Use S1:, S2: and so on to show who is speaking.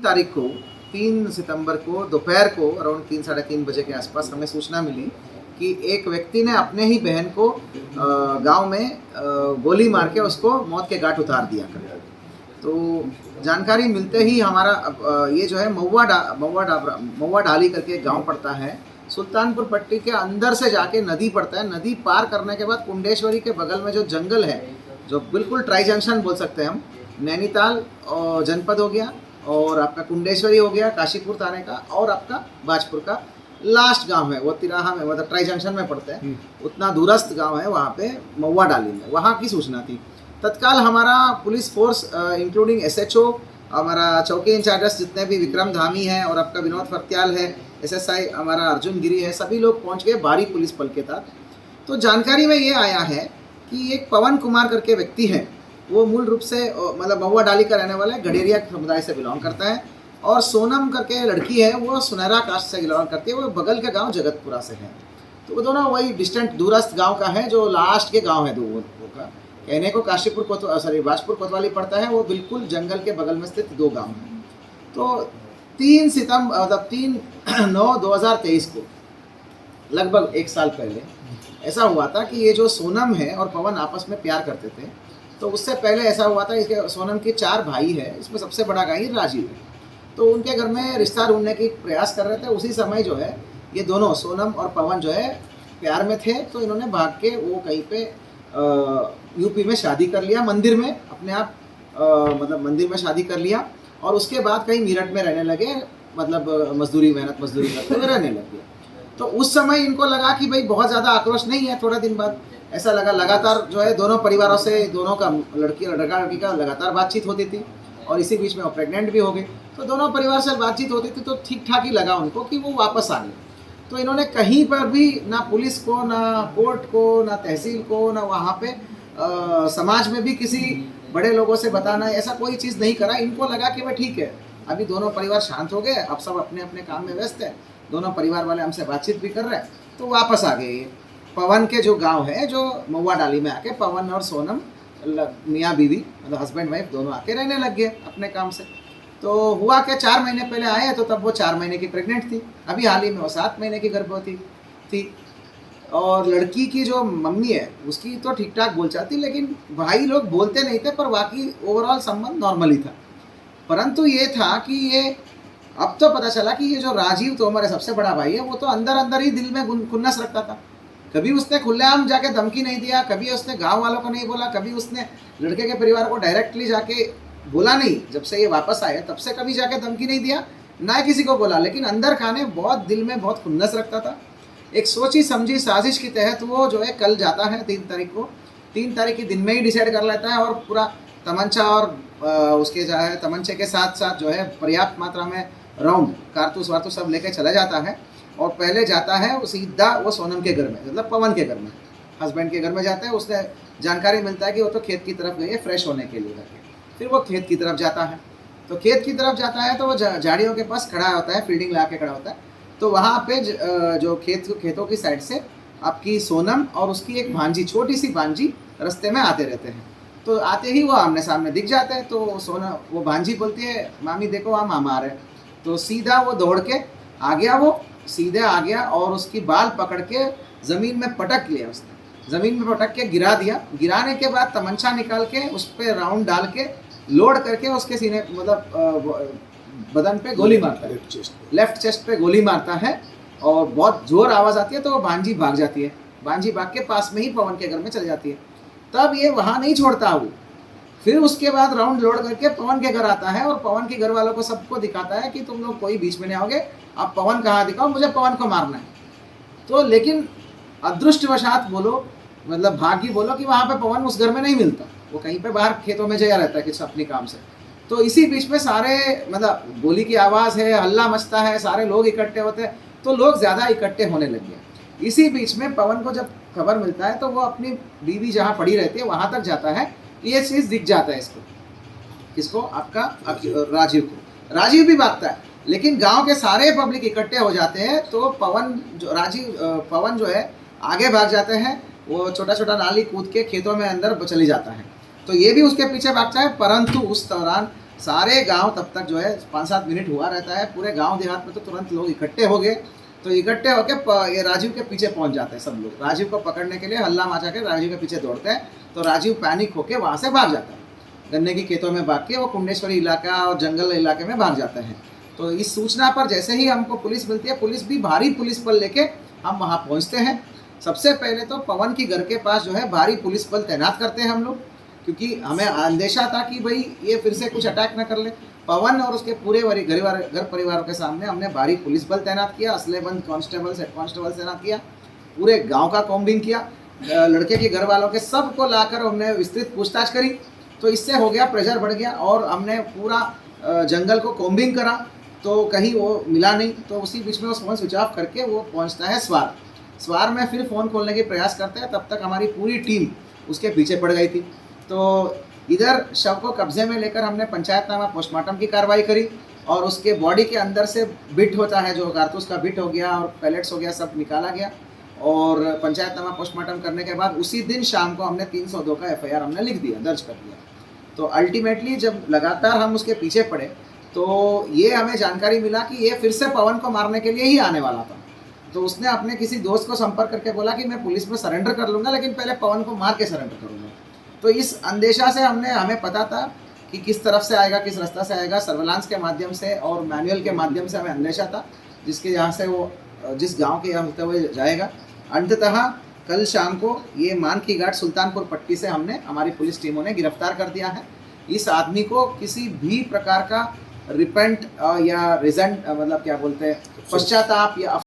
S1: तारीख को 3 सितंबर को दोपहर को अराउंड 3 साढ़े 3 बजे के आसपास हमें सूचना मिली कि एक व्यक्ति ने अपने ही बहन को गांव में गोली मार के उसको मौत के घाट उतार दिया। तो जानकारी मिलते ही हमारा ये जो है महुआ ढाली करके एक गाँव पड़ता है, सुल्तानपुर पट्टी के अंदर से जाके नदी पड़ता है। नदी पार करने के बाद कुंडेश्वरी के बगल में जो जंगल है, जो बिल्कुल ट्राई जंक्शन बोल सकते हैं हम, नैनीताल जनपद हो गया और आपका कुंडेश्वरी हो गया काशीपुर थाने का, और आपका बाजपुर का लास्ट गांव है वो तिराहा में, मतलब ट्राई जंक्शन में पड़ता है, उतना दूरस्थ गांव है वहाँ पे महुआ डाली में। वहाँ की सूचना थी। तत्काल हमारा पुलिस फोर्स इंक्लूडिंग SHO, हमारा चौकी इंचार्जस जितने भी विक्रम धामी है और आपका विनोद फर्त्याल है, SSI हमारा अर्जुन गिरी है, सभी लोग पहुँच गए भारी पुलिस बल के साथ। तो जानकारी में ये आया है कि एक पवन कुमार करके व्यक्ति है, वो मूल रूप से मतलब महुआ डाली का रहने वाला है, गडेरिया समुदाय से बिलोंग करता है, और सोनम करके लड़की है वो सुनहरा कास्ट से बिलोंग करती है, वो बगल के गांव जगतपुरा से है। तो वो दोनों वही डिस्टेंट दूरस्थ गांव का है, जो लास्ट के गांव है दो का। कहने को काशीपुर बाजपुर कोतवाली पड़ता है, वो बिल्कुल जंगल के बगल में स्थित दो गाँव हैं। तो 3/9/2023 को लगभग 1 साल पहले ऐसा हुआ था कि ये जो सोनम है और पवन आपस में प्यार करते थे। तो उससे पहले ऐसा हुआ था, इसके सोनम के 4 भाई है, इसमें सबसे बड़ा भाई राजीव है। तो उनके घर में रिश्ता ढूंढने की प्रयास कर रहे थे। उसी समय जो है ये दोनों सोनम और पवन जो है प्यार में थे। तो इन्होंने भाग के वो कहीं पे यूपी में शादी कर लिया, मंदिर में अपने आप मतलब मंदिर में शादी कर लिया, और उसके बाद कहीं मीरठ में रहने लगे, मतलब मेहनत मजदूरी करते हुए रहने लगे। तो उस समय इनको लगा कि भाई बहुत ज़्यादा आक्रोश नहीं है। थोड़ा दिन बाद ऐसा लगा, लगातार जो है दोनों परिवारों से दोनों का लड़की का लगातार बातचीत होती थी, और इसी बीच में वो प्रेग्नेंट भी हो गई। तो दोनों परिवार से बातचीत होती थी, तो ठीक ठाक ही लगा उनको कि वो वापस आ गए। तो इन्होंने कहीं पर भी ना पुलिस को, ना कोर्ट को, ना तहसील को, ना वहाँ पे समाज में भी किसी बड़े लोगों से बताना, ऐसा कोई चीज़ नहीं करा। इनको लगा कि भाई ठीक है, अभी दोनों परिवार शांत हो गए, अब सब अपने अपने काम में व्यस्त है, दोनों परिवार वाले हमसे बातचीत भी कर रहे हैं, तो वापस आ गए। पवन के जो गांव है, जो महुआ डाली में आके पवन और सोनम मियाँ बीवी मतलब हस्बैंड वाइफ दोनों आके रहने लग गए अपने काम से। तो हुआ कि 4 महीने पहले आए, तो तब वो 4 महीने की प्रेग्नेंट थी। अभी हाल ही में वो 7 महीने की गर्भवती थी। और लड़की की जो मम्मी है उसकी तो ठीक ठाक बोलचाल थी, लेकिन भाई लोग बोलते नहीं थे, पर बाकी ओवरऑल संबंध नॉर्मल ही था। परंतु ये था कि ये अब तो पता चला कि ये जो राजीव तोमर है, सबसे बड़ा भाई है, वो तो अंदर अंदर ही दिल में खुन्नस रखता था। कभी उसने खुलेआम जाके धमकी नहीं दिया, कभी उसने गांव वालों को नहीं बोला, कभी उसने लड़के के परिवार को डायरेक्टली जाके बोला नहीं। जब से ये वापस आए तब से कभी जाके धमकी नहीं दिया, ना किसी को बोला, लेकिन अंदर खाने बहुत दिल में बहुत खुन्नस रखता था। एक सोची समझी साजिश के तहत वो जो है कल जाता है 3 तारीख को, 3 तारीख के दिन में ही डिसाइड कर लेता है, और पूरा तमंचा और उसके जो है तमंचे के साथ साथ जो है पर्याप्त मात्रा में राउंड कारतूस वारतूस सब लेके चला जाता है। और पहले जाता है वो सीधा वो सोनम के घर में, मतलब पवन के घर में, हस्बैंड के घर में जाता है। उसने जानकारी मिलता है कि वो तो खेत की तरफ गई है फ्रेश होने के लिए करके। फिर वो खेत की तरफ जाता है। तो खेत की तरफ जाता है तो वो झाड़ियों के पास खड़ा होता है, फील्डिंग ला के खड़ा होता है। तो वहाँ पे जो खेतों की साइड से आपकी सोनम और उसकी एक भांजी, छोटी सी भांजी रास्ते में आते रहते हैं। तो आते ही वो आमने सामने दिख जाते हैं। तो सोनम वो भांजी बोलती है, मामी देखो वहाँ मामा आ रहे हैं। तो सीधा वो दौड़ के आ गया, वो सीधे आ गया और उसकी बाल पकड़ के ज़मीन में पटक लिया। उसने ज़मीन में पटक के गिरा दिया। गिराने के बाद तमंचा निकाल के उस पर राउंड डाल के लोड करके उसके सीने मतलब बदन पे गोली मारता है, लेफ्ट चेस्ट पे गोली मारता है, और बहुत जोर आवाज़ आती है। तो वो भांजी भाग जाती है। भांजी भाग के पास में ही पवन के घर में चली जाती है। तब ये वहाँ नहीं छोड़ता वो, फिर उसके बाद राउंड लोड करके पवन के घर आता है, और पवन के घर वालों को सबको दिखाता है कि तुम लोग कोई बीच में नहीं आओगे, आप पवन कहाँ दिखाओ, मुझे पवन को मारना है। तो लेकिन अदृष्टवशात बोलो, मतलब भाग्य बोलो, कि वहाँ पे पवन उस घर में नहीं मिलता, वो कहीं पे बाहर खेतों में जया रहता है किसी अपनी काम से। तो इसी बीच में सारे मतलब गोली की आवाज़ है, हल्ला मचता है, सारे लोग इकट्ठे होते हैं, तो लोग ज़्यादा इकट्ठे होने लग गए। इसी बीच में पवन को जब खबर मिलता है तो वो अपनी बीवी जहाँ पड़ी रहती है वहाँ तक जाता है। ये चीज़ दिख जाता है इसको, किसको, आपका राजीव को। राजीव भी भागता है, लेकिन गांव के सारे पब्लिक इकट्ठे हो जाते हैं। तो पवन जो है आगे भाग जाते हैं, वो छोटा छोटा नाली कूद के खेतों में अंदर चली जाता है। तो ये भी उसके पीछे भागता है, परंतु उस दौरान सारे गांव तब तक जो है 5-7 मिनट हुआ रहता है, पूरे गांव देहात में तो तुरंत लोग इकट्ठे हो गए। तो इकट्ठे होकर ये राजीव के पीछे पहुंच जाते हैं सब लोग, राजीव को पकड़ने के लिए हल्ला मचा के राजीव के पीछे दौड़ते हैं। तो राजीव पैनिक होकर वहाँ से भाग जाता है, गन्ने की खेतों में भाग के वो कुंडेश्वरी इलाका और जंगल इलाके में भाग जाते हैं। तो इस सूचना पर जैसे ही हमको पुलिस मिलती है, पुलिस भी भारी पुलिस बल लेके हम वहाँ पहुँचते हैं। सबसे पहले तो पवन की घर के पास जो है भारी पुलिस बल तैनात करते हैं हम लोग, क्योंकि हमें अंदेशा था कि भाई ये फिर से कुछ अटैक न कर ले। पवन और उसके पूरे घर परिवारों के सामने हमने भारी पुलिस बल तैनात किया, असलेबंद कांस्टेबल हेड कांस्टेबल तैनात किया, पूरे गांव का कॉम्बिंग किया, लड़के के घर वालों के सबको लाकर हमने विस्तृत पूछताछ करी। तो इससे हो गया, प्रेशर बढ़ गया और हमने पूरा जंगल को कॉम्बिंग करा, तो कहीं वो मिला नहीं। तो उसी बीच में वो फ़ोन स्विच ऑफ करके वो पहुंचता है स्वार में, फिर फ़ोन खोलने के प्रयास करते हैं। तब तक हमारी पूरी टीम उसके पीछे पड़ गई थी। तो इधर शव को कब्जे में लेकर हमने पंचायतनामा पोस्टमार्टम की कार्रवाई करी और उसके बॉडी के अंदर से बिट होता है, जो कारतूस का बिट हो गया और पैलेट्स हो गया, सब निकाला गया। और पंचायतनामा पोस्टमार्टम करने के बाद उसी दिन शाम को हमने 302 का FIR हमने लिख दिया, दर्ज कर दिया। तो अल्टीमेटली जब लगातार हम उसके पीछे पड़े तो ये हमें जानकारी मिला कि ये फिर से पवन को मारने के लिए ही आने वाला था। तो उसने अपने किसी दोस्त को संपर्क करके बोला कि मैं पुलिस में सरेंडर कर लूँगा, लेकिन पहले पवन को मार के सरेंडर करूँगा। तो इस अंदेशा से हमें पता था कि किस तरफ से आएगा, किस रास्ता से आएगा, सर्वेलांस के माध्यम से और मैनुअल के माध्यम से हमें अंदेशा था जिसके यहाँ से वो जिस गांव के यहाँ होते हुए जाएगा। अंततः कल शाम को ये मान की घाट सुल्तानपुर पट्टी से हमारी पुलिस टीमों ने गिरफ्तार कर दिया है। इस आदमी को किसी भी प्रकार का रिपेंट या रिजेंट मतलब क्या बोलते हैं, पश्चाताप या